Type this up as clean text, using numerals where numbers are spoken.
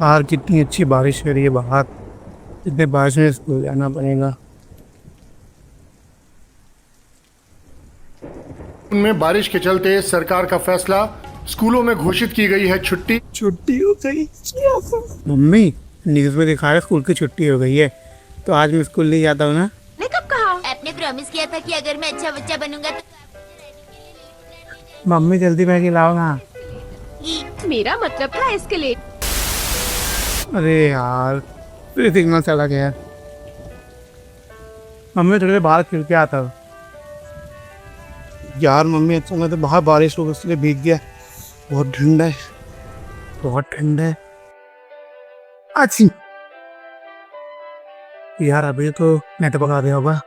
बाहर कितनी अच्छी बारिश हो रही है बाहर। इतने बारिश में स्कूल जाना पड़ेगा। में बारिश के चलते सरकार का फैसला, स्कूलों में घोषित की गई है छुट्टी। छुट्टी हो गई। मम्मी, न्यूज़ में दिखा रहा है स्कूल की छुट्टी हो गई है, तो आज मैं स्कूल नहीं जाता हूँ ना। ने कब कहा? आपने प्रॉमिस किया था कि अगर मैं अच्छा बच्चा बनूंगा तो मम्मी जल्दी मैगी लाओ ना। मेरा मतलब था इसके लिए। अरे यार, फिर सिग्नल चला गया। मम्मी थोड़ी देर बाहर खेल के आता हूँ। यार मम्मी, अच्छा मैं तो बाहर बारिश हो गई इसलिए भीग गया। बहुत ठंडा है, बहुत ठंडा है। अच्छी यार, अभी तो नेट पका दिया होगा।